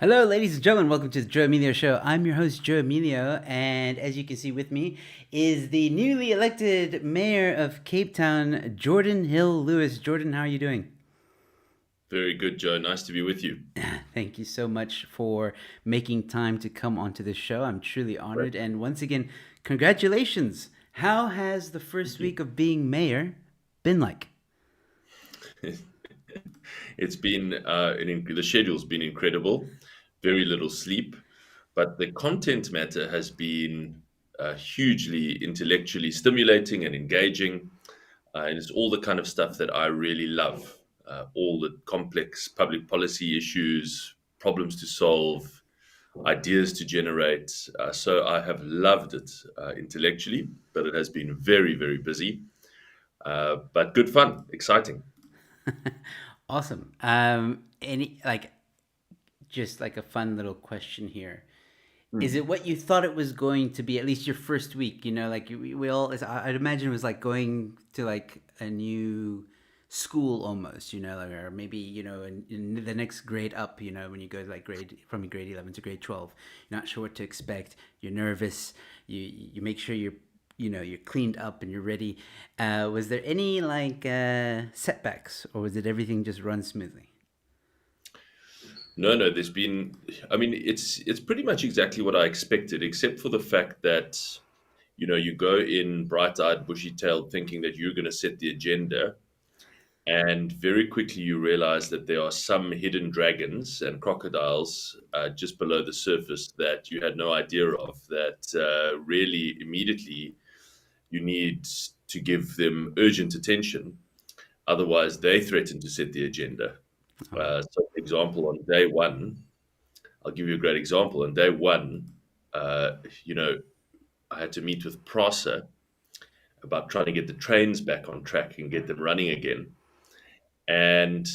Hello, ladies and gentlemen. Welcome to the Joe Emilio Show. I'm your host, Joe Emilio, and as you can see with me is the newly elected mayor of Cape Town, Geordin Hill-Lewis. Jordan, how are you doing? Very good, Joe. Nice to be with you. Thank you so much for making time to come onto this show. I'm truly Right. honored, and once again, congratulations. How has the Thank first you. week of being mayor been like? It's been the schedule's been incredible. Very little sleep, but the content matter has been hugely intellectually stimulating and engaging, and it's all the kind of stuff that I really love. All the complex public policy issues, problems to solve, ideas to generate. So I have loved it intellectually, but it has been very, very busy. But good fun, exciting. Awesome. Any like just like a fun little question here. Is it what you thought it was going to be? At least your first week, like we all. I'd imagine it was like going to like a new school almost, like, or maybe in the next grade up, when you go to like grade from grade 11 to grade 12, you're not sure what to expect. You're nervous. You make sure you're cleaned up and you're ready. Was there any like setbacks, or was it everything just run smoothly? No, no, there's been, I mean, it's pretty much exactly what I expected, except for the fact that, you go in bright-eyed, bushy-tailed thinking that you're going to set the agenda, and very quickly you realize that there are some hidden dragons and crocodiles just below the surface that you had no idea of, that really immediately you need to give them urgent attention. Otherwise, they threaten to set the agenda. Oh, So, for example, on day one, I'll give you a great example. On day one, uh, you know, I had to meet with PRASA about trying to get the trains back on track and get them running again. And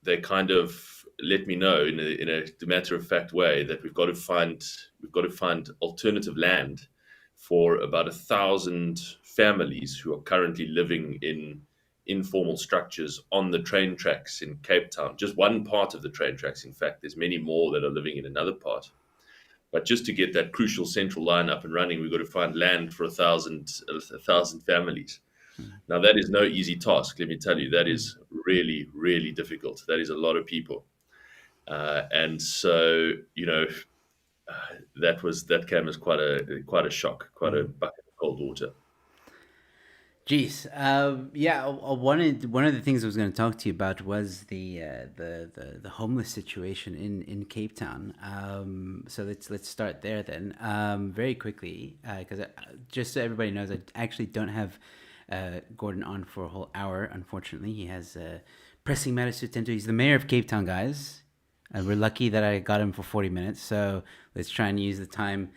they kind of let me know in a matter of fact way that we've got to find alternative land for about 1,000 families who are currently living in informal structures on the train tracks in Cape Town. Just one part of the train tracks. In fact, there's many more that are living in another part. But just to get that crucial central line up and running, we've got to find land for a thousand families. Now, that is no easy task, let me tell you. That is really, really difficult. That is a lot of people. And so, that came as quite a shock, quite a bucket of cold water. geez, yeah. One of the things I was going to talk to you about was the homeless situation in Cape Town. So let's start there then, very quickly, because just so everybody knows, I actually don't have Gordon on for a whole hour. Unfortunately, he has pressing matters to attend to. He's the mayor of Cape Town, guys. We're lucky that I got him for 40 minutes. So let's try and use the time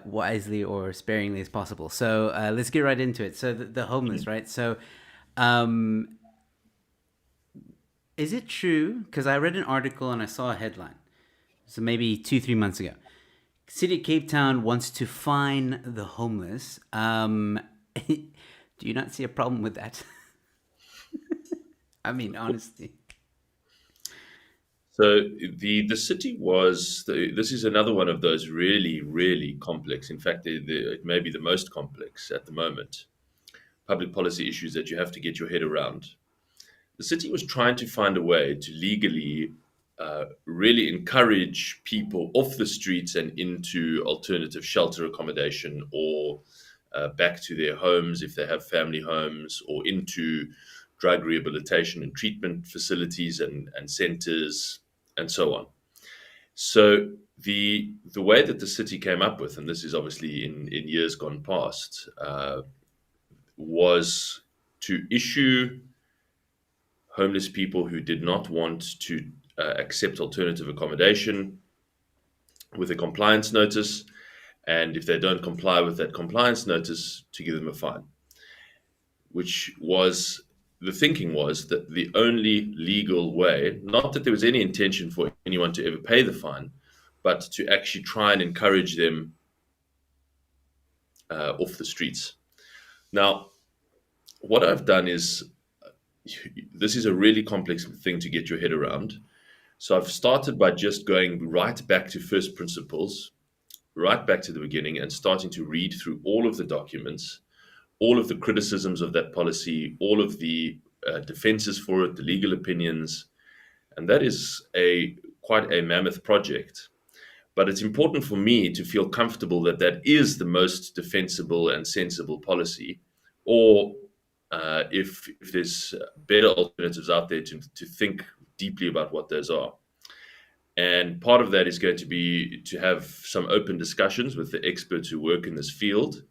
wisely or sparingly as possible. So let's get right into it. So the homeless, right? So um, is it true? Because I read an article and I saw a headline. So maybe 2 3 months ago, City of Cape Town wants to fine the homeless. Do you not see a problem with that? I mean, honestly. So the city this is another one of those really, really complex. In fact, it may be the most complex at the moment. Public policy issues that you have to get your head around. The city was trying to find a way to legally really encourage people off the streets and into alternative shelter accommodation, or back to their homes if they have family homes, or into drug rehabilitation and treatment facilities and centers and so on. So the way that the city came up with, and this is obviously in years gone past, was to issue homeless people who did not want to accept alternative accommodation with a compliance notice, and if they don't comply with that compliance notice, to give them a fine. Which was the thinking was that the only legal way, not that there was any intention for anyone to ever pay the fine, but to actually try and encourage them off the streets. Now, what I've done is, this is a really complex thing to get your head around. So I've started by just going right back to first principles, right back to the beginning, and starting to read through all of the documents, all of the criticisms of that policy, all of the defenses for it, the legal opinions, and that is a quite a mammoth project. But it's important for me to feel comfortable that that is the most defensible and sensible policy, or if there's better alternatives out there, to think deeply about what those are. And part of that is going to be to have some open discussions with the experts who work in this field,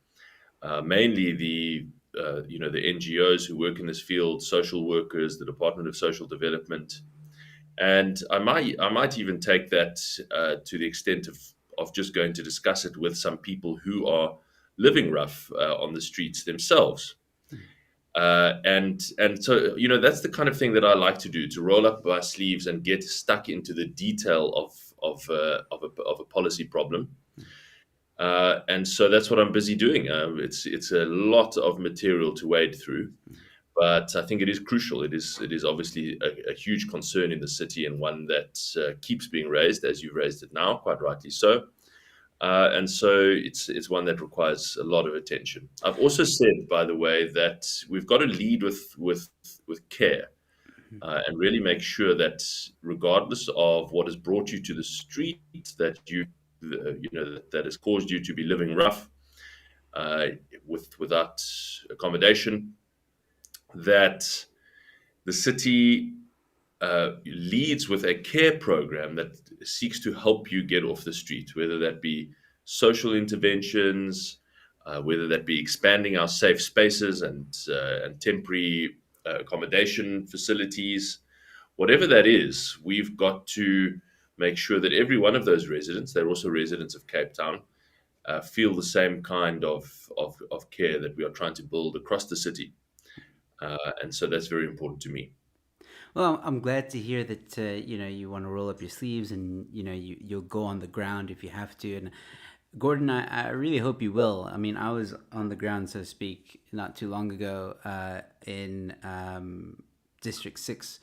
mainly the NGOs who work in this field, social workers, the Department of Social Development, and I might even take that to the extent of just going to discuss it with some people who are living rough on the streets themselves. And so that's the kind of thing that I like to do, to roll up my sleeves and get stuck into the detail of a policy problem. And so that's what I'm busy doing. It's a lot of material to wade through, but I think it is crucial. It is obviously a huge concern in the city, and one that keeps being raised, as you've raised it now, quite rightly so. And so it's one that requires a lot of attention. I've also said, by the way, that we've got to lead with care, and really make sure that regardless of what has brought you to the street, that that has caused you to be living rough, uh, without accommodation, that the city leads with a care program that seeks to help you get off the street, whether that be social interventions, whether that be expanding our safe spaces and temporary accommodation facilities, whatever that is. We've got to make sure that every one of those residents, they're also residents of Cape Town, feel the same kind of care that we are trying to build across the city. And so that's very important to me. Well, I'm glad to hear that you want to roll up your sleeves, and you'll go on the ground if you have to. And Gordon, I really hope you will. I mean, I was on the ground, so to speak, not too long ago in District 6.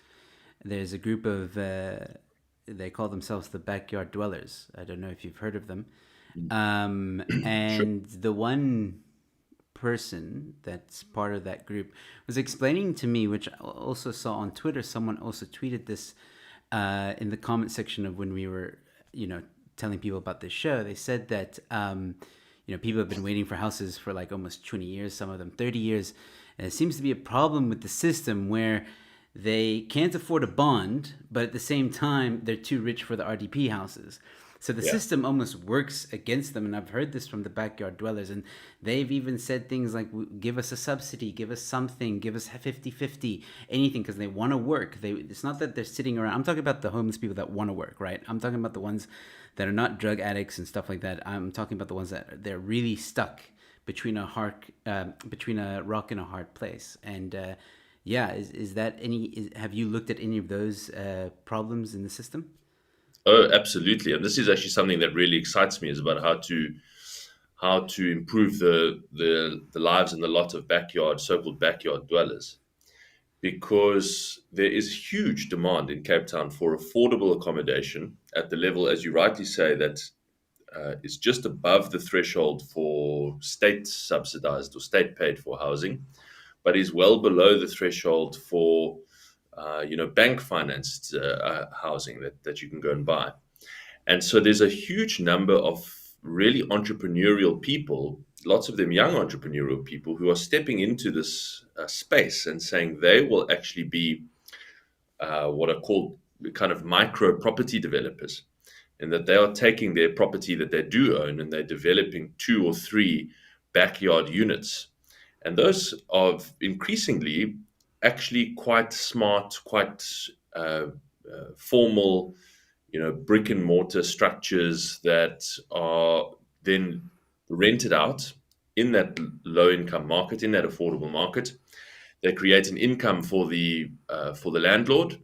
There's a group of, they call themselves the Backyard Dwellers. I don't know if you've heard of them. Sure. And the one person that's part of that group was explaining to me, which I also saw on Twitter, someone also tweeted this in the comment section of when we were, telling people about this show. They said that, people have been waiting for houses for like almost 20 years, some of them 30 years. And it seems to be a problem with the system where they can't afford a bond, but at the same time, they're too rich for the RDP houses. So the Yeah. system almost works against them. And I've heard this from the Backyard Dwellers. And they've even said things like, give us a subsidy, give us something, give us 50-50, anything, because they want to work. It's not that they're sitting around. I'm talking about the homeless people that want to work, right? I'm talking about the ones that are not drug addicts and stuff like that. I'm talking about the ones that they're really stuck between between a rock and a hard place. And yeah, is that have you looked at any of those problems in the system? Oh, absolutely. And this is actually something that really excites me, is about how to improve the lives and the lot of so-called backyard dwellers, because there is huge demand in Cape Town for affordable accommodation at the level, as you rightly say, that is just above the threshold for state subsidized or state paid for housing, but is well below the threshold for bank financed housing that you can go and buy. And so there's a huge number of really entrepreneurial people, lots of them young entrepreneurial people, who are stepping into this space and saying they will actually be what are called kind of micro property developers, and that they are taking their property that they do own and they're developing two or three backyard units. And those are increasingly actually quite smart, quite formal, brick and mortar structures that are then rented out in that low income market, in that affordable market. They create an income for the landlord,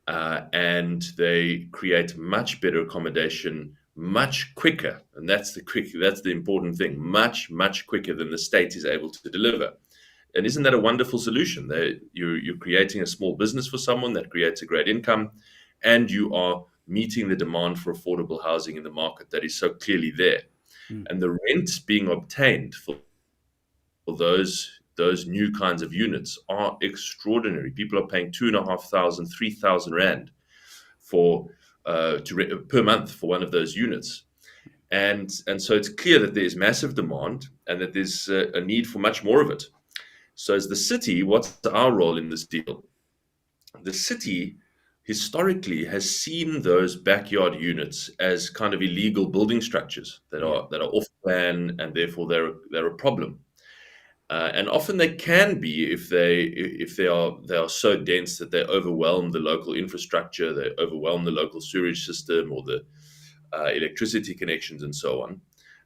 and they create much better accommodation much quicker. And that's the important thing, much quicker than the state is able to deliver. And isn't that a wonderful solution? You're creating a small business for someone that creates a great income, and you are meeting the demand for affordable housing in the market that is so clearly there. Mm. And the rents being obtained for those new kinds of units are extraordinary. People are paying 2,500, 3,000 rand for per month for one of those units. And so it's clear that there's massive demand and that there's a need for much more of it. So as the city, what's our role in this deal? The city historically has seen those backyard units as kind of illegal building structures Yeah. that are off plan, and therefore they're a problem. And often they can be if they are so dense that they overwhelm the local infrastructure, they overwhelm the local sewage system or the electricity connections and so on.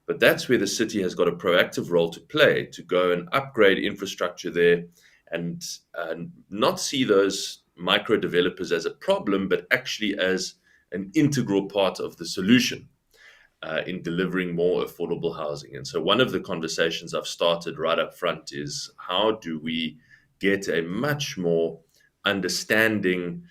But that's where the city has got a proactive role to play to go and upgrade infrastructure there and not see those micro developers as a problem, but actually as an integral part of the solution in delivering more affordable housing. And so, one of the conversations I've started right up front is how do we get a much more understanding,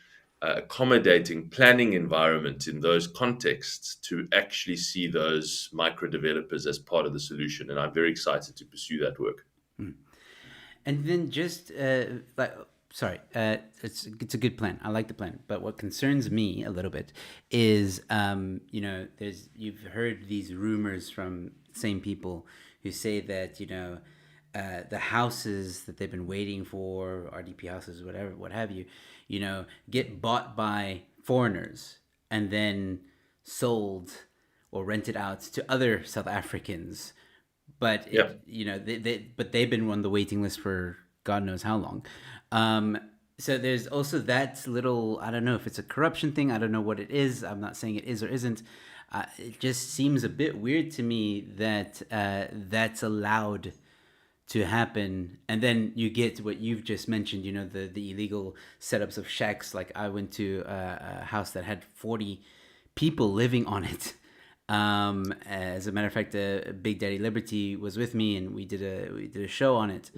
accommodating planning environment in those contexts to actually see those micro developers as part of the solution. And I'm very excited to pursue that work. Mm. And then just like, sorry, it's a good plan. I like the plan, but what concerns me a little bit is, there's you've heard these rumors from same people who say that the houses that they've been waiting for, RDP houses, whatever, what have you, get bought by foreigners and then sold or rented out to other South Africans, but Yeah. they've been on the waiting list for God knows how long. Um, so there's also that little, I don't know if it's a corruption thing. I don't know what it is. I'm not saying it is or isn't. It just seems a bit weird to me that that's allowed to happen, and then you get what you've just mentioned. The illegal setups of shacks. Like I went to a house that had 40 people living on it. As a matter of fact, Big Daddy Liberty was with me, and we did a show on it.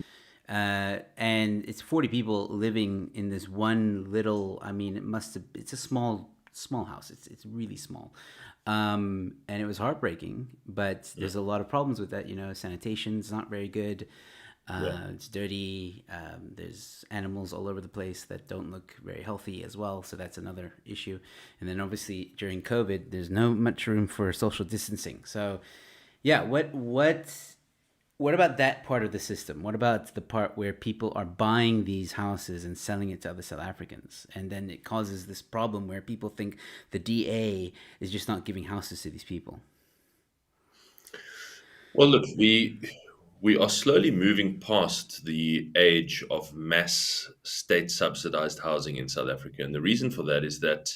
And it's 40 people living in this one little. I mean, it's a small house. It's really small, and it was heartbreaking. But there's a lot of problems with that. Sanitation's not very good. Yeah. It's dirty. There's animals all over the place that don't look very healthy as well. So that's another issue. And then obviously during COVID, there's no much room for social distancing. So, yeah, what about that part of the system? What about the part where people are buying these houses and selling it to other South Africans? And then it causes this problem where people think the DA is just not giving houses to these people. Well, look, we are slowly moving past the age of mass state subsidized housing in South Africa. And the reason for that is that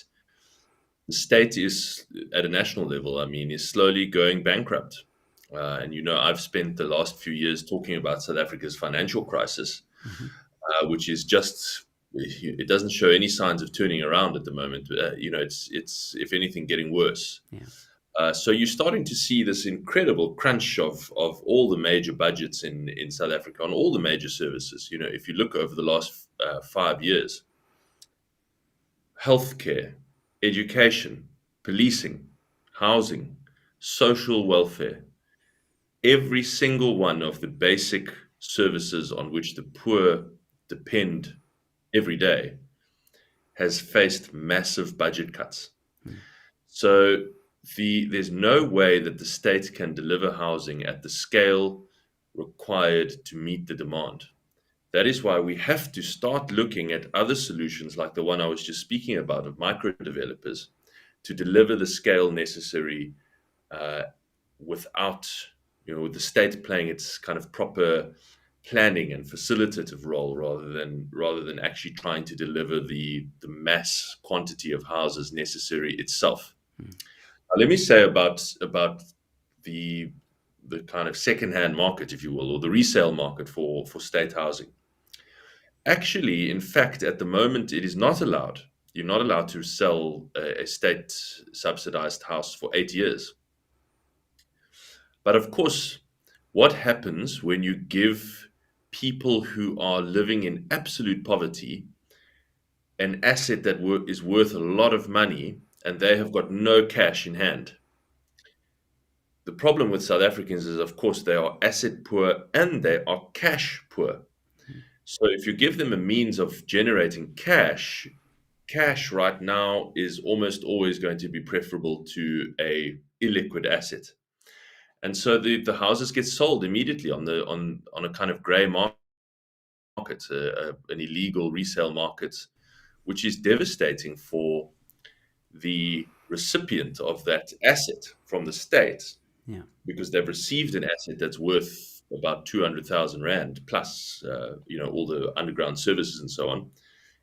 the state is, at a national level, I mean, is slowly going bankrupt. And I've spent the last few years talking about South Africa's financial crisis, Mm-hmm. which is just, it doesn't show any signs of turning around at the moment. It's if anything getting worse. Yeah. So you're starting to see this incredible crunch of all the major budgets in South Africa on all the major services. If you look over the last 5 years, healthcare, education, policing, housing, social welfare, every single one of the basic services on which the poor depend every day has faced massive budget cuts. So there's no way that the state can deliver housing at the scale required to meet the demand. That is why we have to start looking at other solutions like the one I was just speaking about of micro developers to deliver the scale necessary uh, without, with the state playing its kind of proper planning and facilitative role rather than actually trying to deliver the mass quantity of houses necessary itself. Let me say about the the kind of second-hand market, if you will, or the resale market for state housing. Actually, in fact, at the moment, it is not allowed. You're not allowed to sell a state subsidized house for 8 years. But of course, what happens when you give people who are living in absolute poverty an asset that is worth a lot of money and they have got no cash in hand. The problem with South Africans is, of course, they are asset poor and they are cash poor. So if you give them a means of generating cash, cash right now is almost always going to be preferable to a illiquid asset. And so the houses get sold immediately on a kind of grey market, an illegal resale market, which is devastating for the recipient of that asset from the state, Yeah. because they've received an asset that's worth about 200,000 rand plus, all the underground services and so on,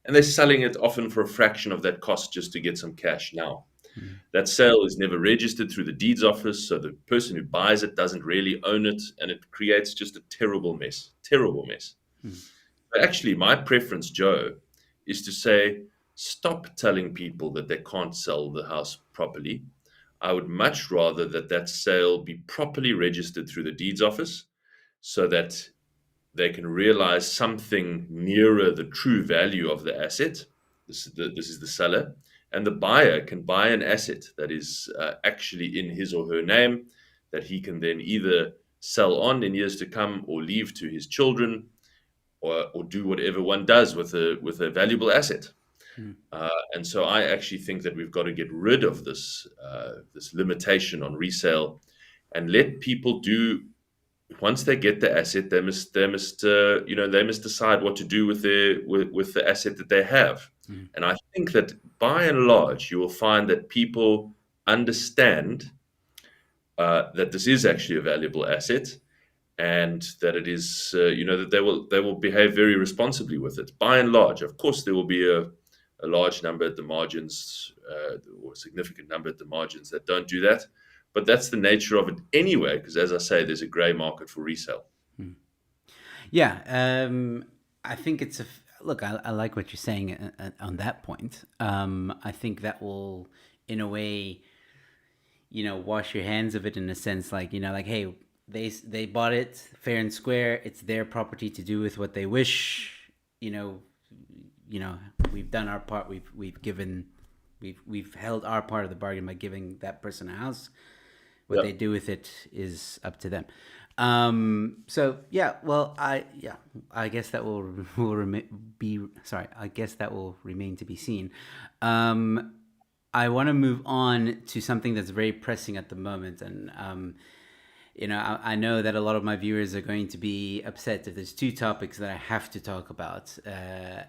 and they're selling it often for a fraction of that cost just to get some cash now. Mm. That sale is never registered through the deeds office, so the person who buys it doesn't really own it, and it creates just a terrible mess. Terrible mess. Mm. But actually, my preference, Joe, is to say, stop telling people that they can't sell the house properly. I would much rather that that sale be properly registered through the deeds office so that they can realize something nearer the true value of the asset. This is the seller. And the buyer can buy an asset that is actually in his or her name, that he can then either sell on in years to come or leave to his children, or do whatever one does with a valuable asset. Mm. And so I actually think that we've got to get rid of this limitation on resale and let people do. Once they get the asset, they must decide what to do with with the asset that they have. Mm. And I think that by and large, you will find that people understand that this is actually a valuable asset, and that it is, that they will behave very responsibly with it. By and large, of course, there will be a large number at the margins, or a significant number at the margins that don't do that. But that's the nature of it anyway, because as I say, there's a grey market for resale. Mm. Yeah. I think it's look. I like what you're saying on that point. I think that will, in a way, wash your hands of it in a sense, like, like, hey, they bought it fair and square. It's their property to do with what they wish. We've done our part. We've held our part of the bargain by giving that person a house. What Yeah. they do with it is up to them. So yeah, well, I guess that I guess that will remain to be seen. I want to move on to something that's very pressing at the moment, and I know that a lot of my viewers are going to be upset if there's two topics that I have to talk about.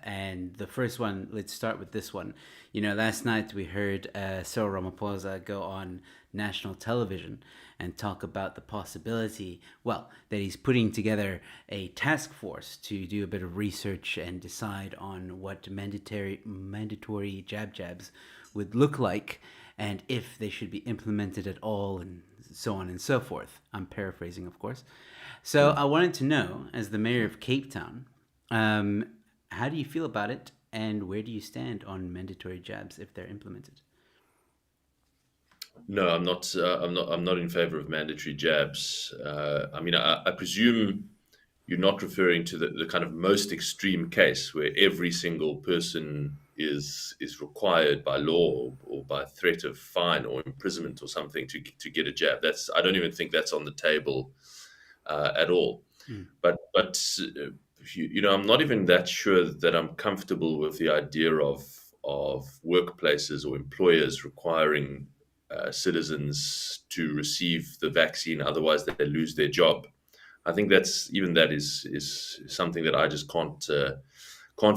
And the first one, let's start with this one. Last night we heard Cyril Ramaphosa go on national television and talk about the possibility, that he's putting together a task force to do a bit of research and decide on what mandatory jabs would look like, and if they should be implemented at all, and so on and so forth. I'm paraphrasing, of course. So I wanted to know, as the mayor of Cape Town, how do you feel about it, and where do you stand on mandatory jabs if they're implemented? No, I'm not. I'm not in favor of mandatory jabs. I mean, I presume you're not referring to the kind of most extreme case where every single person is required by law or by threat of fine or imprisonment or something to get a jab. I don't even think that's on the table at all. Mm. But I'm not even that sure that I'm comfortable with the idea of workplaces or employers requiring citizens to receive the vaccine, otherwise they lose their job. I think that is something that I just can't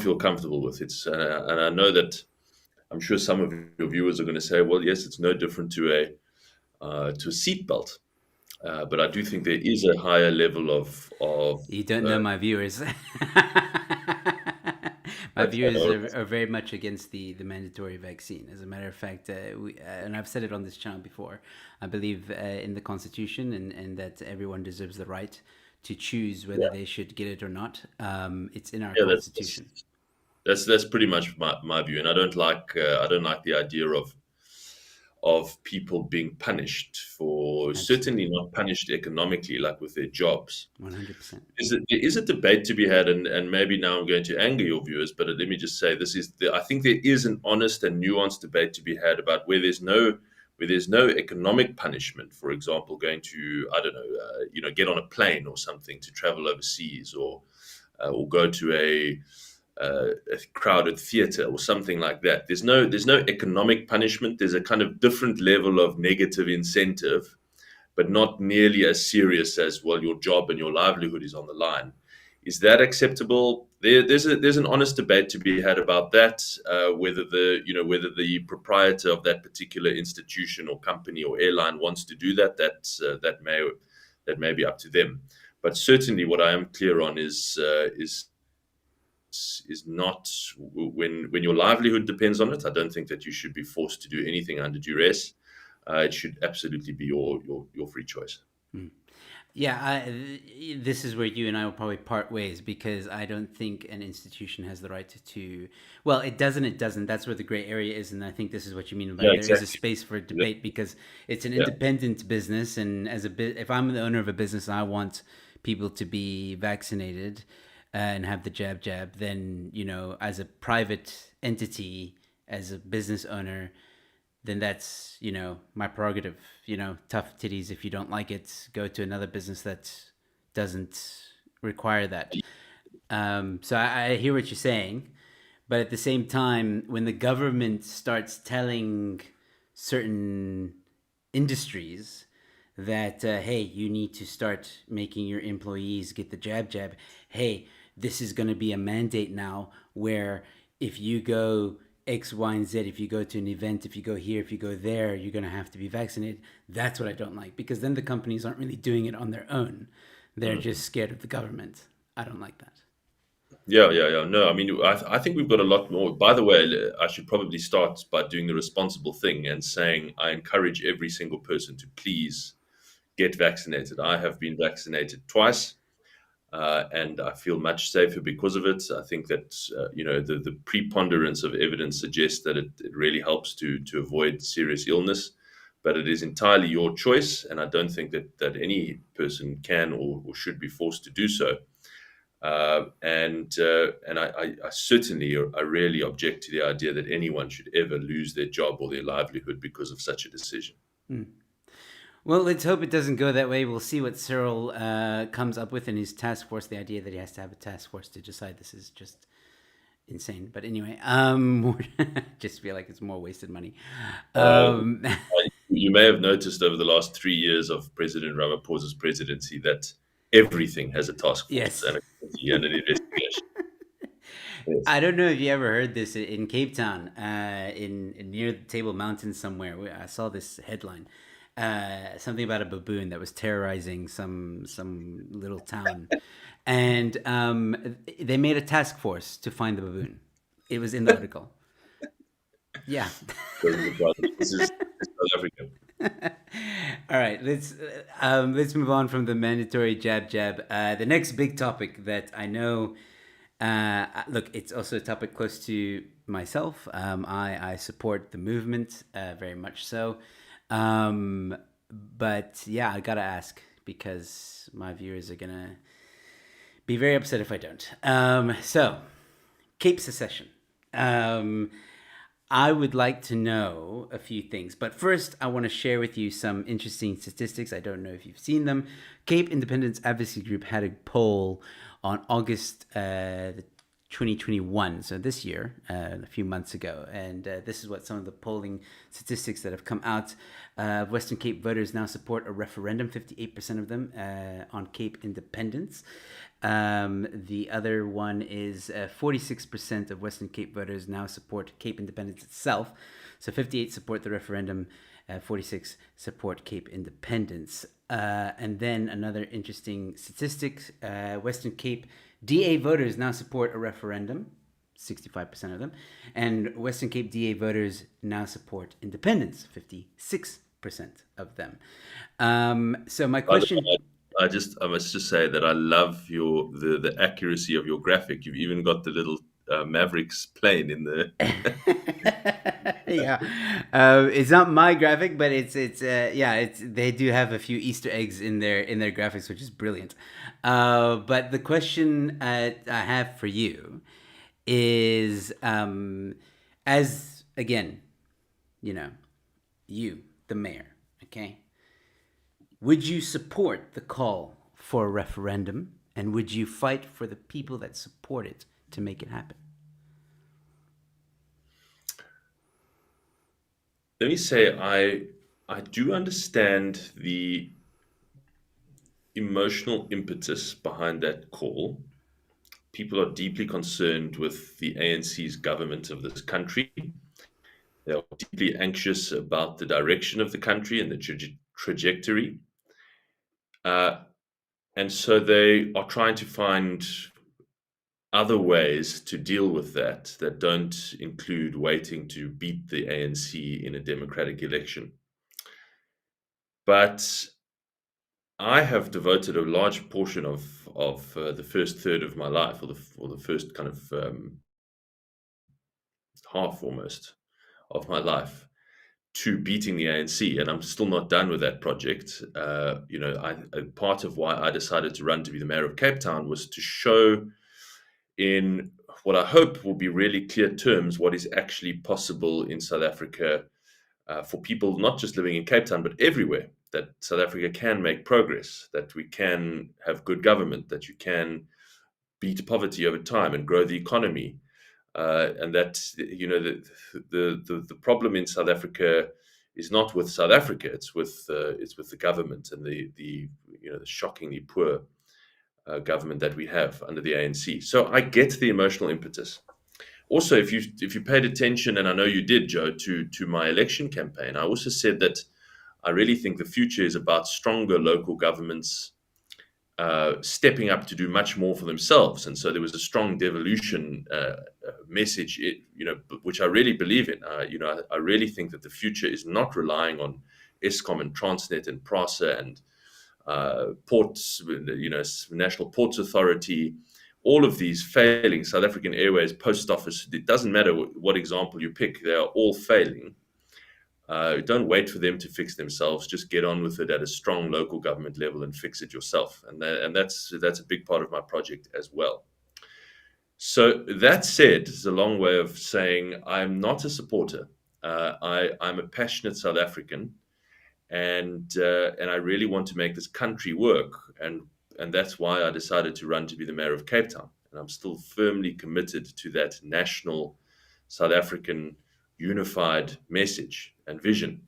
feel comfortable with. And I know that I'm sure some of your viewers are going to say, well, yes, it's no different to a seatbelt. But I do think there is a higher level of You don't know uh, my viewers. My that's viewers are very much against the mandatory vaccine. As a matter of fact, and I've said it on this channel before, I believe in the Constitution, and that everyone deserves the right to choose whether yeah, they should get it or not. It's in our yeah, Constitution. that's pretty much my view, and I don't like the idea of people being punished for, certainly Absolutely. not punished economically, like with their jobs. 100%. There is a debate to be had, and maybe now I'm going to anger your viewers, but let me just say I think there is an honest and nuanced debate to be had about where there's no economic punishment. For example, going to, I don't know, get on a plane or something to travel overseas, or go to a crowded theater or something like that. There's no economic punishment. There's a kind of different level of negative incentive, but not nearly as serious as, well, your job and your livelihood is on the line. Is that acceptable? There's an honest debate to be had about that. Whether the proprietor of that particular institution or company or airline wants to do that, that may be up to them. But certainly, what I am clear on is not, when your livelihood depends on it. I don't think that you should be forced to do anything under duress. It should absolutely be your free choice. Mm. Yeah, this is where you and I will probably part ways, because I don't think an institution has the right well, it doesn't, That's where the gray area is. And I think this is what you mean by Yeah, there is a exactly. space for Yeah, debate, because it's an yeah. independent business. And if I'm the owner of a business and I want people to be vaccinated and have the jab, then, as a private entity, as a business owner, then that's, my prerogative. Tough titties. If you don't like it, go to another business that doesn't require that. So I hear what you're saying, but at the same time, when the government starts telling certain industries that, hey, you need to start making your employees get the jab, hey, this is going to be a mandate now, where if you go X, Y, and Z, if you go to an event, if you go here, if you go there, you're going to have to be vaccinated. That's what I don't like, because then the companies aren't really doing it on their own. They're Mm. just scared of the government. I don't like that. Yeah. No, I mean, I think we've got a lot more. By the way, I should probably start by doing the responsible thing and saying I encourage every single person to please get vaccinated. I have been vaccinated twice, and I feel much safer because of it. I think that the preponderance of evidence suggests that it really helps to avoid serious illness, but it is entirely your choice, and I don't think that any person can or should be forced to do so. And I certainly, I really object to the idea that anyone should ever lose their job or their livelihood because of such a decision. Hmm. Well, let's hope it doesn't go that way. We'll see what Cyril comes up with in his task force. The idea that he has to have a task force to decide this is just insane. But anyway, just feel like it's more wasted money. Uh, Um, you may have noticed over the last 3 years of President Ramaphosa's presidency that everything has a task force yes. and a committee and an investigation. Yes. I don't know if you ever heard this in Cape Town, in near the Table Mountain somewhere. I saw this headline, something about a baboon that was terrorizing some little town, and they made a task force to find the baboon. It was in the article. Yeah. Doesn't surprise me. This is South Africa. All right, let's move on from the mandatory jab. The next big topic that I know, look, it's also a topic close to myself. I support the movement, very much so. But yeah, I gotta ask, because my viewers are gonna be very upset if I don't. So Cape secession. Um, I would like to know a few things, but first, I want to share with you some interesting statistics. I don't know if you've seen them. Cape Independence Advocacy Group had a poll on August 2021, so this year, a few months ago, and this is what some of the polling statistics that have come out. Western Cape voters now support a referendum, 58% of them, on Cape independence. The other one is 46% of Western Cape voters now support Cape independence itself. So 58 support the referendum, 46 support Cape independence. And then another interesting statistic, Western Cape DA voters now support a referendum, 65% of them. And Western Cape DA voters now support independence, 56% of them. So my By the question... way, I must just say that I love the accuracy of your graphic. You've even got the little Mavericks plane in the Yeah, it's not my graphic, but yeah, it's they do have a few Easter eggs in their graphics, which is brilliant. But the question I have for you is, as again, you know, you, the mayor, okay, would you support the call for a referendum, and would you fight for the people that support it to make it happen? Let me say I do understand the emotional impetus behind that call. People are deeply concerned with the ANC's government of this country. They are deeply anxious about the direction of the country and the trajectory. Uh, and so they are trying to find other ways to deal with that don't include waiting to beat the ANC in a democratic election. But I have devoted a large portion of the first third of my life, or the first kind of half almost of my life, to beating the ANC, and I'm still not done with that project. Part of why I decided to run to be the mayor of Cape Town was to show, in what I hope will be really clear terms, what is actually possible in South Africa for people not just living in Cape Town but everywhere. That South Africa can make progress, that we can have good government, that you can beat poverty over time and grow the economy, and that the problem in South Africa is not with South Africa; it's with the government and the shockingly poor government that we have under the ANC. So I get the emotional impetus. Also, if you paid attention, and I know you did, Joe, to my election campaign, I also said that I really think the future is about stronger local governments stepping up to do much more for themselves. And so there was a strong devolution message, which I really believe in. I really think that the future is not relying on Eskom and Transnet and PRASA and ports, National Ports Authority, all of these failing, South African Airways, Post Office. It doesn't matter what example you pick; they are all failing. Don't wait for them to fix themselves. Just get on with it at a strong local government level and fix it yourself. And that's a big part of my project as well. So that said, it's a long way of saying I'm not a supporter. I'm a passionate South African, and I really want to make this country work. And that's why I decided to run to be the mayor of Cape Town. And I'm still firmly committed to that national South African unified message and vision.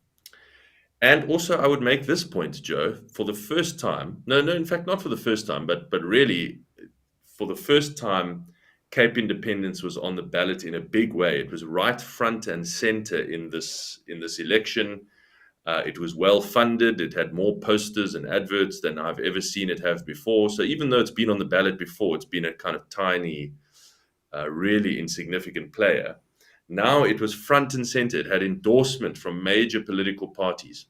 And also, I would make this point, Joe, for the first time. No, no, in fact, not for the first time, but really, for the first time, Cape Independence was on the ballot in a big way. It was right front and center in this election. It was well funded. It had more posters and adverts than I've ever seen it have before. So even though it's been on the ballot before, it's been a kind of tiny, really insignificant player. Now it was front and center. It had endorsement from major political parties.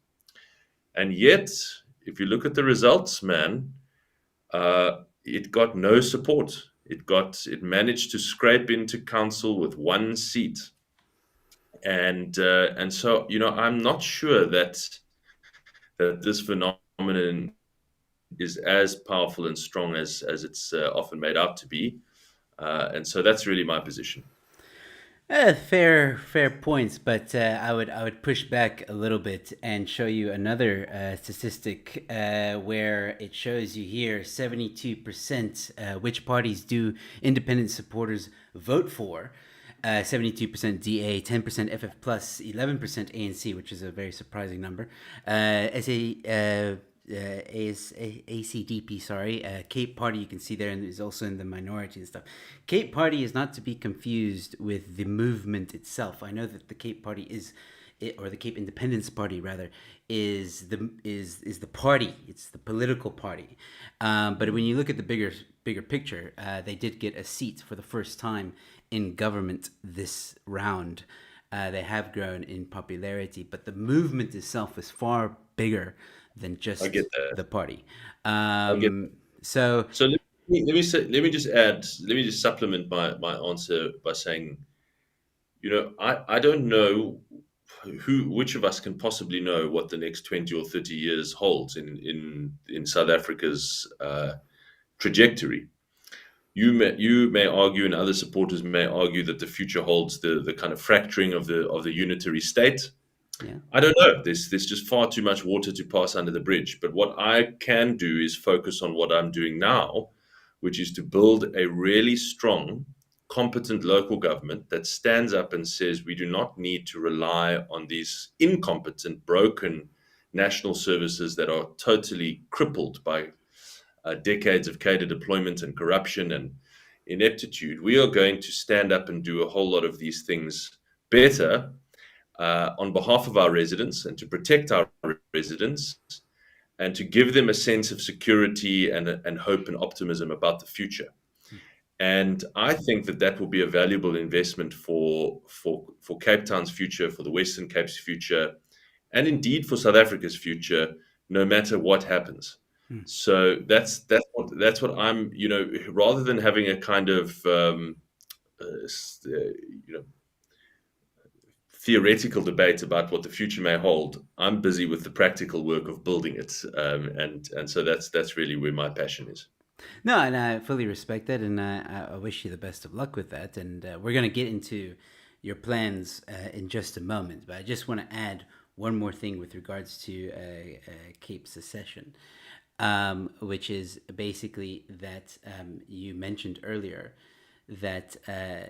And yet, if you look at the results, man, it got no support. It managed to scrape into council with one seat. And so, I'm not sure that this phenomenon is as powerful and strong as it's often made out to be. And so that's really my position. Fair points, but I would push back a little bit and show you another statistic where it shows you here 72% which parties do independent supporters vote for. 72% DA, 10% FF plus, 11% ANC, which is a very surprising number. ACDP, sorry, Cape Party, you can see there, and is also in the minority and stuff. Cape Party is not to be confused with the movement itself. I know that the Cape Party or the Cape Independence Party rather, is the party. It's the political party. But when you look at the bigger picture, they did get a seat for the first time in government this round. They have grown in popularity, but the movement itself is far bigger than I just get that. the party. I get So So let me just supplement my answer by saying, I don't know which of us can possibly know what the next 20 or 30 years holds in South Africa's trajectory. You may argue, and other supporters may argue, that the future holds the kind of fracturing of the unitary state. Yeah. I don't know. There's just far too much water to pass under the bridge. But what I can do is focus on what I'm doing now, which is to build a really strong, competent local government that stands up and says we do not need to rely on these incompetent, broken national services that are totally crippled by decades of cadre deployment and corruption and ineptitude. We are going to stand up and do a whole lot of these things better on behalf of our residents, and to protect our residents, and to give them a sense of security and hope and optimism about the future. And I think that will be a valuable investment for Cape Town's future, for the Western Cape's future, and indeed for South Africa's future, no matter what happens. So that's what I'm, rather than having a kind of theoretical debate about what the future may hold, I'm busy with the practical work of building it, and so that's really where my passion is. No, and I fully respect that, and I wish you the best of luck with that. And we're going to get into your plans in just a moment, but I just want to add one more thing with regards to Cape secession, which is basically that you mentioned earlier that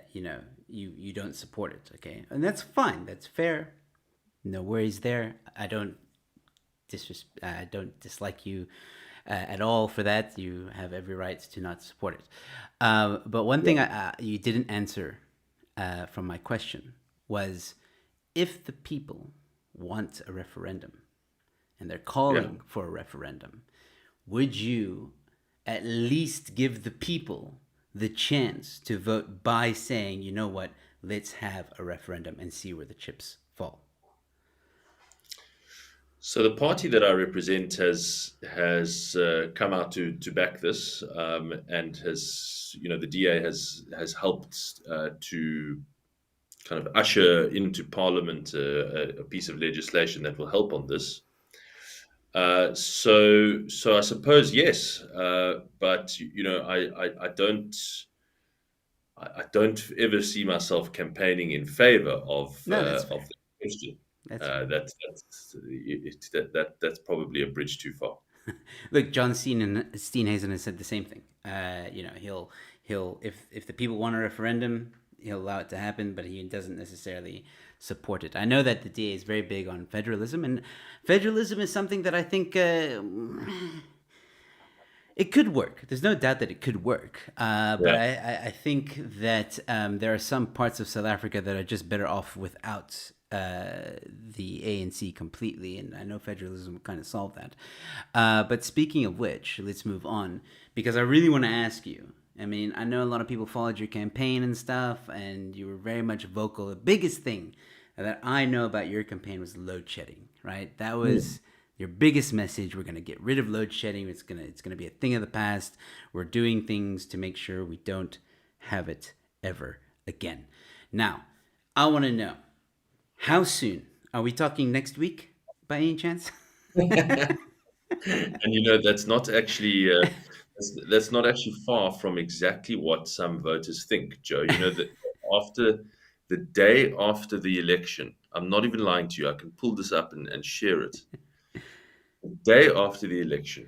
you don't support it, okay, and that's fine, that's fair, no worries there. I don't dislike you at all for that. You have every right to not support it. But one thing you didn't answer from my question was, if the people want a referendum and they're calling for a referendum, would you at least give the people the chance to vote by saying, you know what, let's have a referendum and see where the chips fall? So the party that I represent has come out to back this, and has, the DA has helped to kind of usher into Parliament a piece of legislation that will help on this. So I suppose yes, but I don't ever see myself campaigning in favour of No, that's of fair. the question. That's fair. That's probably a bridge too far. Look, John Steenhuisen has said the same thing. He'll if the people want a referendum, he'll allow it to happen, but he doesn't necessarily support it. I know that the DA is very big on federalism, and federalism is something that I think it could work. There's no doubt that it could work. But I think that there are some parts of South Africa that are just better off without the ANC completely. And I know federalism will kind of solve that. But speaking of which, let's move on, because I really want to ask you. I mean, I know a lot of people followed your campaign and stuff, and you were very much vocal. The biggest thing that I know about your campaign was load shedding, right? That was your biggest message. We're going to get rid of load shedding. It's going to be a thing of the past. We're doing things to make sure we don't have it ever again. Now, I want to know, how soon? Are we talking next week by any chance? And that's not actually that's not actually far from exactly what some voters think, Joe. That after the day after the election, I'm not even lying to you. I can pull this up and share it. The day after the election,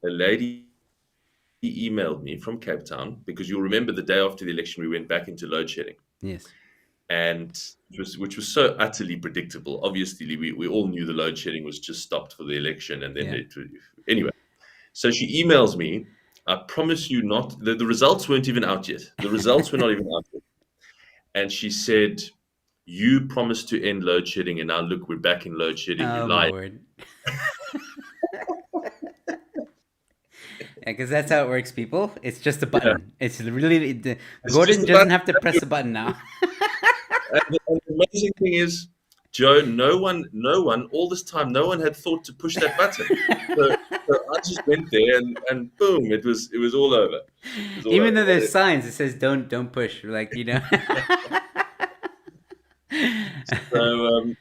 a lady emailed me from Cape Town, because you'll remember the day after the election we went back into load shedding. Yes. And which was so utterly predictable. Obviously, we all knew the load shedding was just stopped for the election, and then anyway. So she emails me. I promise you not. The results weren't even out yet. The results were not even out yet. And she said, "You promised to end load shedding, and now look, we're back in load shedding. You Oh, my lied." word. Because that's how it works, people. It's just a button. It's really Geordin doesn't have to press a button now. And the amazing thing is, Joe, no one, all this time, no one had thought to push that button. So I just went there, and boom, it was all over. Even though there's signs that says don't push, like. So,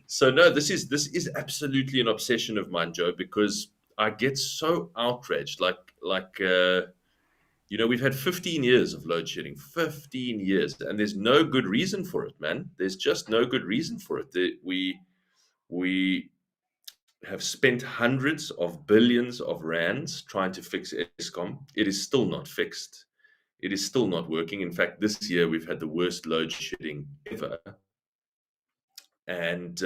so no, this is absolutely an obsession of mine, Joe, because I get so outraged. We've had 15 years of load shedding, 15 years, and there's no good reason for it, man. There's just no good reason for it. We have spent hundreds of billions of rands trying to fix ESCOM. It is still not fixed. It is still not working. In fact, this year we've had the worst load shedding ever. And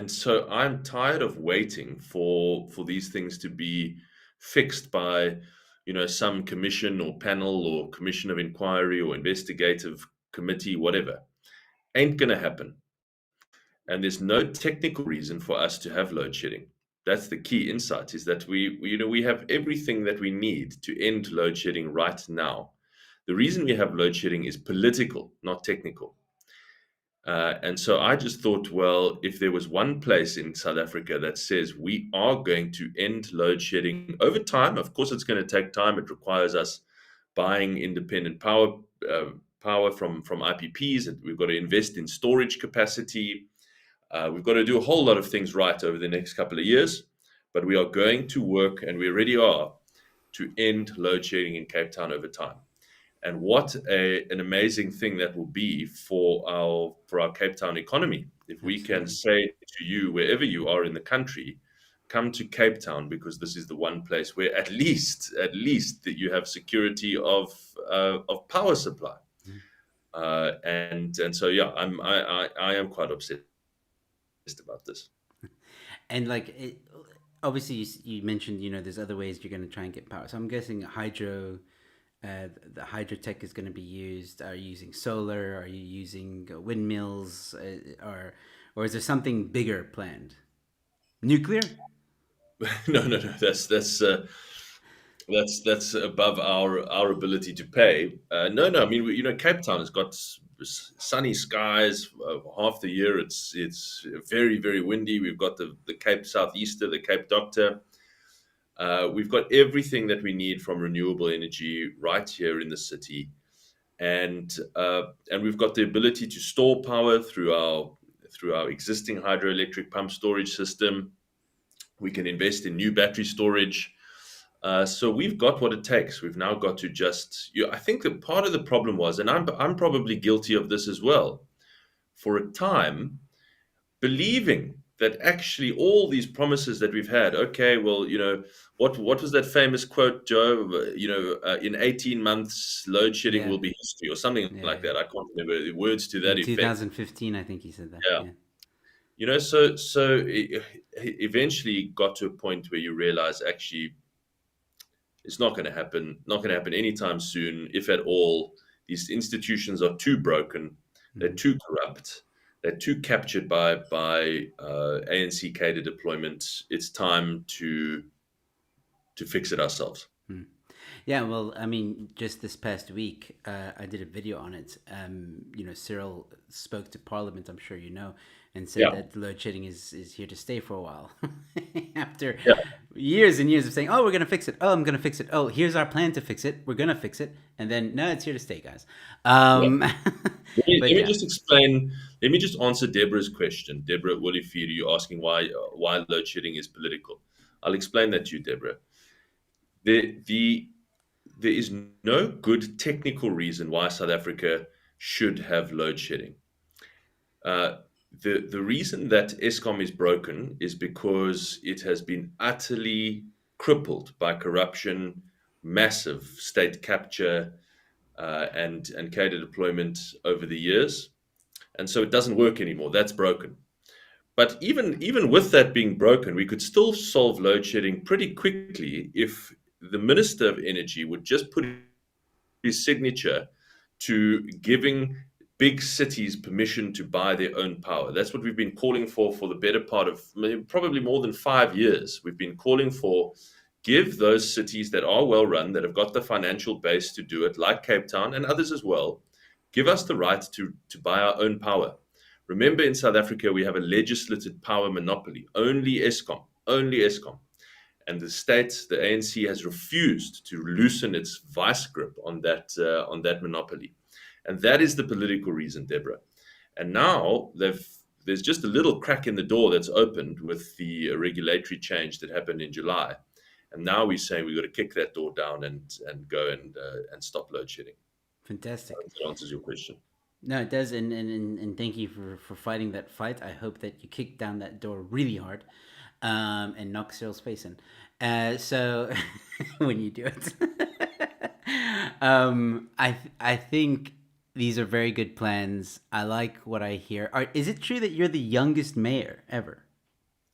so I'm tired of waiting for these things to be fixed by some commission or panel or commission of inquiry or investigative committee, whatever. Ain't gonna happen. And there's no technical reason for us to have load shedding. That's the key insight, is that we have everything that we need to end load shedding right now. The reason we have load shedding is political, not technical. And so I just thought, well, if there was one place in South Africa that says we are going to end load shedding over time, of course, it's going to take time. It requires us buying independent power from IPPs. And we've got to invest in storage capacity. We've got to do a whole lot of things right over the next couple of years. But we are going to work, and we already are, to end load shedding in Cape Town over time. And what an amazing thing that will be for our Cape Town economy. If we can say to you, wherever you are in the country, come to Cape Town, because this is the one place where at least that you have security of power supply. And so yeah, I am quite obsessed about this. And obviously, you mentioned there's other ways you're going to try and get power. So I'm guessing hydro. The hydrotech is going to be used. Are you using solar? Are you using windmills? Or is there something bigger planned? Nuclear? No. That's above our ability to pay. No. I mean, Cape Town has got sunny skies half the year. It's very, very windy. We've got the Cape Southeaster, the Cape Doctor. We've got everything that we need from renewable energy right here in the city, and we've got the ability to store power through our existing hydroelectric pump storage system. We can invest in new battery storage. So we've got what it takes. We've now got to just. I think that part of the problem was, and I'm probably guilty of this as well, for a time, believing that actually all these promises that we've had, okay, well, what was that famous quote, Joe? In 18 months, load shedding will be history, or something like that. I can't remember the words to that in effect. 2015, I think he said that. Yeah. So it eventually got to a point where you realize actually it's not going to happen. Not going to happen anytime soon, if at all. These institutions are too broken. They're too corrupt. They're too captured by ANC cadre deployment. It's time to fix it ourselves. Yeah, well, I mean, just this past week, I did a video on it. Cyril spoke to Parliament, I'm sure you know, and said that load shedding is here to stay for a while. After years and years of saying, oh, we're going to fix it. Oh, I'm going to fix it. Oh, here's our plan to fix it. We're going to fix it. And then, no, it's here to stay, guys. Let me just explain. Let me just answer Deborah's question. Deborah Woolifeed, you asking why load shedding is political. I'll explain that to you, Deborah. There is no good technical reason why South Africa should have load shedding. The reason that ESCOM is broken is because it has been utterly crippled by corruption, massive state capture, and cadre deployment over the years. And so it doesn't work anymore. That's broken. But even with that being broken, we could still solve load shedding pretty quickly if the Minister of Energy would just put his signature to giving big cities permission to buy their own power. That's what we've been calling for the better part of probably more than 5 years. We've been calling for, give those cities that are well run, that have got the financial base to do it, like Cape Town and others as well, give us the right to buy our own power. Remember, in South Africa, we have a legislated power monopoly, only ESCOM. And the state, the ANC, has refused to loosen its vice grip on that monopoly. And that is the political reason, Deborah. And now there's just a little crack in the door that's opened with the regulatory change that happened in July, and now we're saying we've got to kick that door down and go and stop load shedding. I Fantastic. hope that answers your question. No, it does, and thank you for fighting that fight. I hope that you kick down that door really hard, and knock Cyril's face in. So when you do it, I think these are very good plans. I like what I hear. Is it true that you're the youngest mayor ever?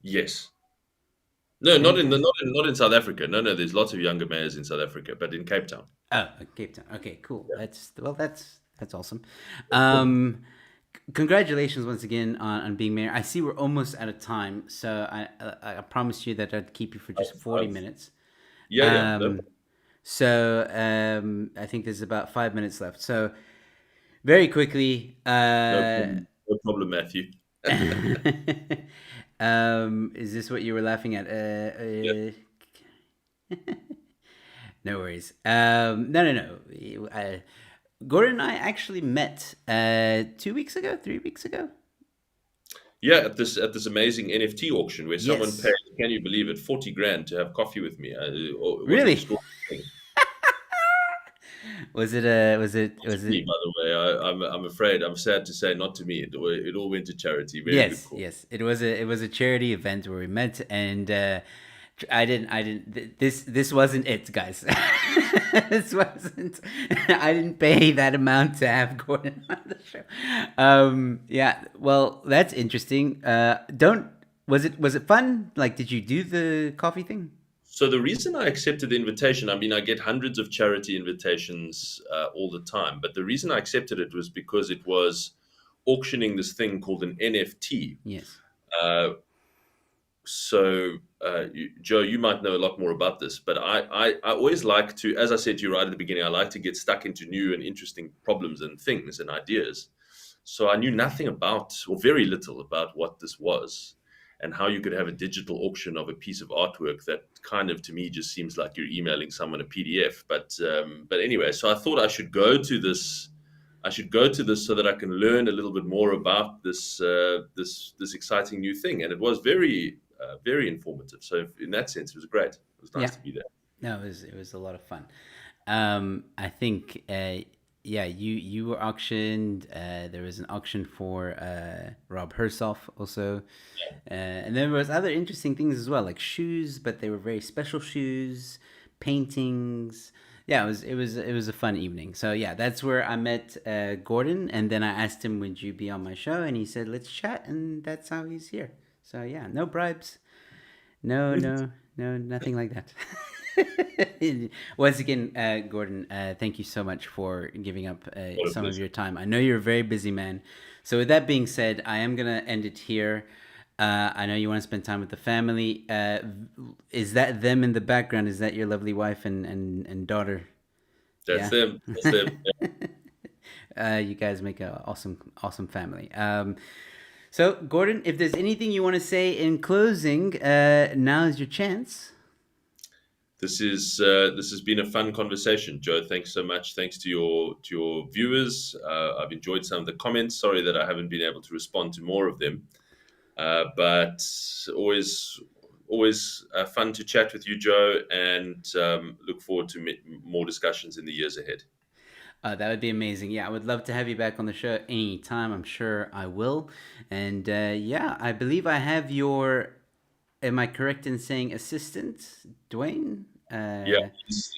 Yes. No, Fantastic. not in South Africa. No, no. There's lots of younger mayors in South Africa, but in Cape Town. Oh, Cape Town. Okay, cool. Yeah. That's awesome. Um, Congratulations once again on being mayor. I see we're almost out of time, so I promised you that I'd keep you for just 40 I've, minutes. yeah, yeah. No, Um, so I think there's about 5 minutes left. So very quickly, no problem, Matthew. is this what you were laughing at? Yeah. No worries. No. Gordon and I actually met 2 weeks ago, 3 weeks ago. Yeah, at this amazing NFT auction where someone Yes. paid, can you believe it, 40 grand to have coffee with me. It was an Really? extraordinary thing. Was it a? Was it? Not to Was me, it? by the way. I'm afraid, I'm sad to say, not to me. It all went to charity. Very good Yes, call. yes. It was a charity event where we met, and this wasn't it, guys. This wasn't. I didn't pay that amount to have Gordon on the show. Yeah. Well, that's interesting. Don't. Was it fun? Like, did you do the coffee thing? So the reason I accepted the invitation, I mean, I get hundreds of charity invitations all the time, but the reason I accepted it was because it was auctioning this thing called an NFT. Yes. Uh, Joe, you might know a lot more about this, but I always like to, as I said to you right at the beginning, I like to get stuck into new and interesting problems and things and ideas. So I knew nothing about, or very little about what this was and how you could have a digital auction of a piece of artwork that kind of, to me, just seems like you're emailing someone a PDF. But anyway, so I thought I should go to this. I should go to this so that I can learn a little bit more about this exciting new thing, and it was very informative. So in that sense, it was great. It was nice Yeah. to be there. No, it was a lot of fun. I think yeah, you were auctioned. There was an auction for Rob Hersoff also, and then there was other interesting things as well, like shoes, but they were very special shoes, paintings. Yeah, it was a fun evening. So yeah, that's where I met Gordon, and then I asked him, "Would you be on my show?" And he said, "Let's chat," and that's how he's here. So yeah, no bribes, no, no, no, nothing like that. Once again, Gordon, thank you so much for giving up What a some of pleasure. your time. I know you're a very busy man. So, with that being said, I am going to end it here. I know you want to spend time with the family. Is that them in the background? Is that your lovely wife and daughter? That's Yeah. them. That's them. You guys make an awesome family. So, Gordon, if there's anything you want to say in closing, now is your chance. This has been a fun conversation, Joe. Thanks so much. Thanks to your viewers. I've enjoyed some of the comments. Sorry that I haven't been able to respond to more of them, but always fun to chat with you, Joe, and look forward to more discussions in the years ahead. That would be amazing. Yeah, I would love to have you back on the show anytime. I'm sure I will. And yeah, I believe I have your. Am I correct in saying assistant, Dwayne? Yeah, he's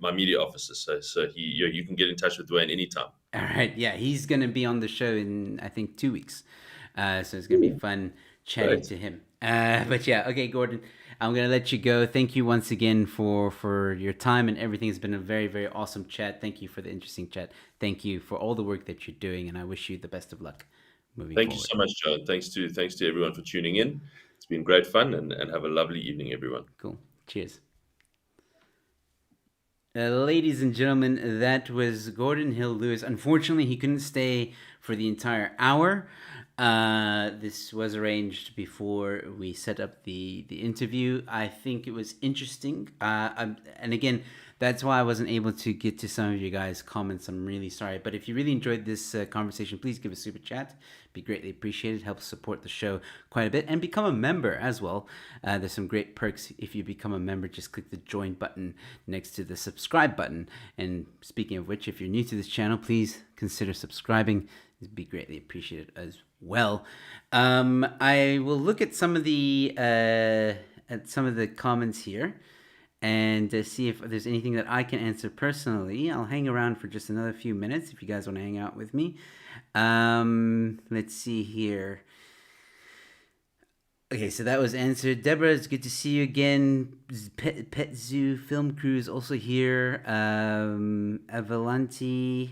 my media officer. So you can get in touch with Dwayne anytime. All right. Yeah, he's gonna be on the show in I think 2 weeks. So it's gonna be fun chatting Great. to him. But yeah, okay, Gordon, I'm gonna let you go. Thank you once again for your time and everything. It's been a very awesome chat. Thank you for the interesting chat. Thank you for all the work that you're doing, and I wish you the best of luck moving Thank you forward. so much, Joe. Thanks to everyone for tuning in. It's been great fun, and have a lovely evening, everyone. Cool. Cheers. Ladies and gentlemen, that was Geordin Hill-Lewis. Unfortunately, he couldn't stay for the entire hour. This was arranged before we set up the interview. I think it was interesting. And again, that's why I wasn't able to get to some of you guys' comments. I'm really sorry. But if you really enjoyed this conversation, please give a super chat. Be greatly appreciated. Helps support the show quite a bit. And become a member as well. There's some great perks if you become a member. Just click the join button next to the subscribe button. And speaking of which, if you're new to this channel, please consider subscribing. It'd be greatly appreciated as well. I will look at some of the comments here and see if there's anything that I can answer personally. I'll hang around for just another few minutes if you guys want to hang out with me. Let's see here. Okay, so that was answered. Deborah, it's good to see you again. Pet Zoo Film Crew is also here. Avalanti,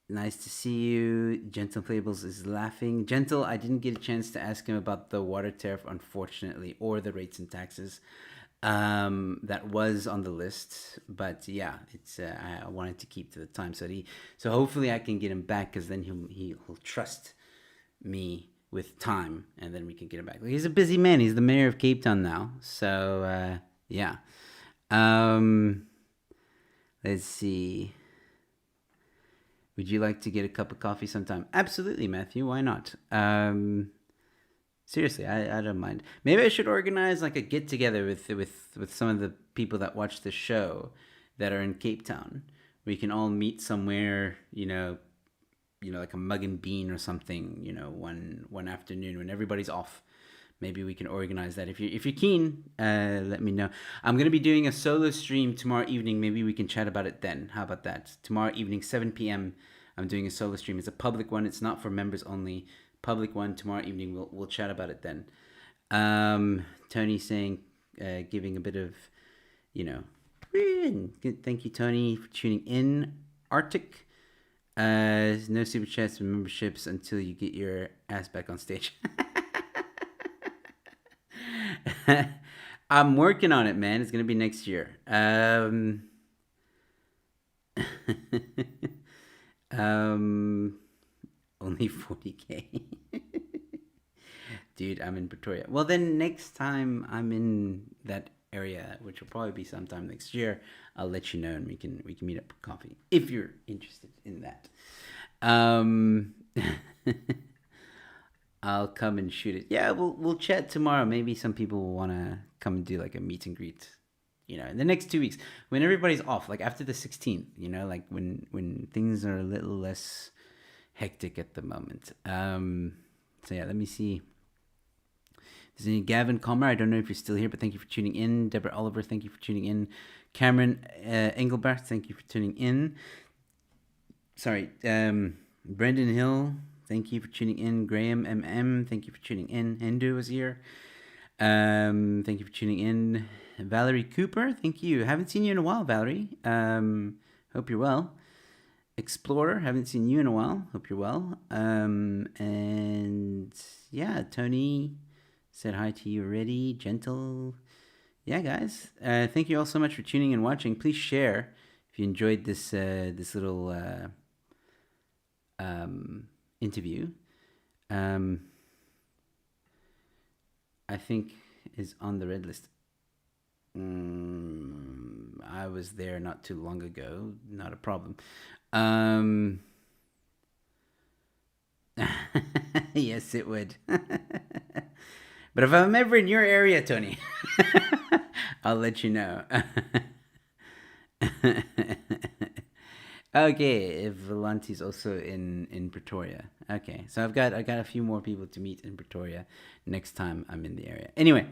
nice to see you. Gentle Fables is laughing. Gentle, I didn't get a chance to ask him about the water tariff, unfortunately, or the rates and taxes. That was on the list, but yeah, it's I wanted to keep to the time. So hopefully I can get him back, because then he'll trust me with time, and then we can get him back. He's a busy man. He's the mayor of Cape Town now. So yeah. Let's see. Would you like to get a cup of coffee sometime? Absolutely, Matthew. Why not? Seriously, I don't mind. Maybe I should organize like a get together with some of the people that watch the show that are in Cape Town. We can all meet somewhere, like a mug and bean or something, one afternoon when everybody's off. Maybe we can organize that. If you're keen, let me know. I'm gonna be doing a solo stream tomorrow evening. Maybe we can chat about it then. How about that? Tomorrow evening, 7 p.m. I'm doing a solo stream. It's a public one. It's not for members only. Public one tomorrow evening. We'll chat about it then. Tony saying, giving a bit of, thank you, Tony, for tuning in. Arctic. No super chats and memberships until you get your ass back on stage. I'm working on it, man. It's gonna be next year. Only 40K. Dude, I'm in Pretoria. Well, then next time I'm in that area, which will probably be sometime next year, I'll let you know, and we can meet up for coffee if you're interested in that. I'll come and shoot it. Yeah, we'll chat tomorrow. Maybe some people will want to come and do like a meet and greet, in the next 2 weeks when everybody's off, like after the 16th, like when things are a little less hectic at the moment. So yeah, let me see. There's any Gavin Comer. I don't know if you're still here, but thank you for tuning in. Deborah Oliver, thank you for tuning in. Cameron Engelbert, thank you for tuning in. Sorry, Brendan Hill, thank you for tuning in. Graham MM, thank you for tuning in. Hindu was here. Thank you for tuning in. Valerie Cooper, thank you. Haven't seen you in a while, Valerie. Hope you're well. Explorer, haven't seen you in a while. Hope you're well. And yeah, Tony said hi to you already. Gentle. Yeah, guys. Thank you all so much for tuning and watching. Please share if you enjoyed this little interview. I think is on the red list. I was there not too long ago. Not a problem. Yes, it would. But if I'm ever in your area, Tony, I'll let you know. Okay, Volanti's also in Pretoria. Okay, so I got a few more people to meet in Pretoria next time I'm in the area. Anyway,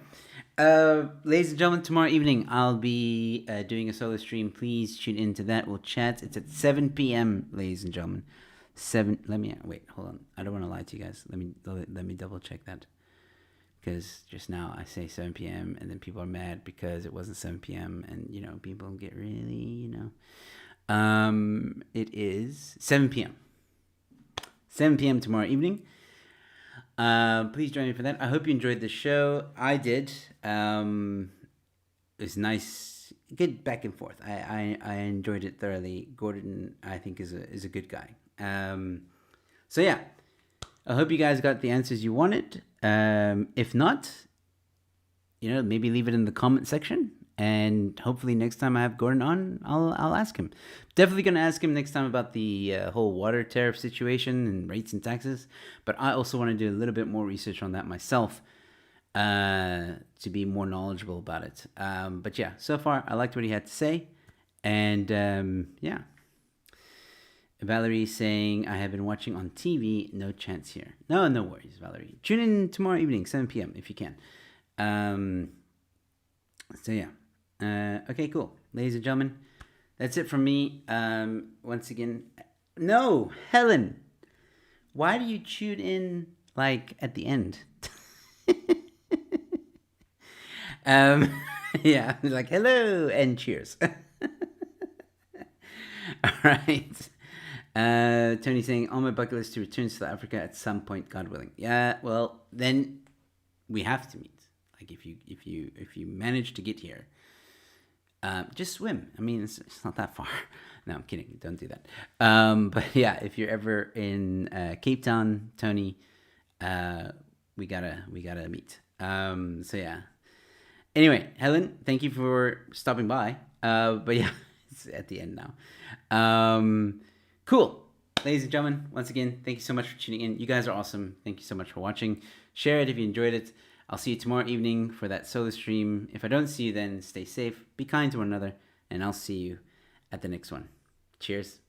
ladies and gentlemen, tomorrow evening I'll be doing a solo stream. Please tune into that. We'll chat. It's at 7 p.m., ladies and gentlemen. 7. Wait. Hold on. I don't want to lie to you guys. Let me double check that. Because just now I say 7 p.m. and then people are mad because it wasn't 7 p.m. and people get really It is 7 p.m. 7 p.m. tomorrow evening. Please join me for that. I hope you enjoyed the show. I did. It's nice, good back and forth. I enjoyed it thoroughly. Gordon, I think, is a good guy. So yeah, I hope you guys got the answers you wanted. If not, maybe leave it in the comment section, and hopefully next time I have Gordon on, I'll ask him. Definitely gonna ask him next time about the whole water tariff situation and rates and taxes. But I also want to do a little bit more research on that myself to be more knowledgeable about it. But yeah, so far I liked what he had to say, and yeah. Valerie saying, I have been watching on TV. No chance here. No worries, Valerie. Tune in tomorrow evening, 7 p.m. if you can. So yeah. Okay, cool. Ladies and gentlemen, that's it from me. Once again, no, Helen, why do you tune in like at the end? Yeah, like hello and cheers. All right. Tony saying, on my bucket list to return to South Africa at some point, God willing. Yeah, well, then we have to meet. Like if you manage to get here, just swim. I mean, it's not that far. No, I'm kidding. Don't do that. But yeah, if you're ever in Cape Town, Tony, we gotta meet. So yeah. Anyway, Helen, thank you for stopping by. But yeah, it's at the end now. Cool. Ladies and gentlemen, once again, thank you so much for tuning in. You guys are awesome. Thank you so much for watching. Share it if you enjoyed it. I'll see you tomorrow evening for that solo stream. If I don't see you then, stay safe, be kind to one another, and I'll see you at the next one. Cheers.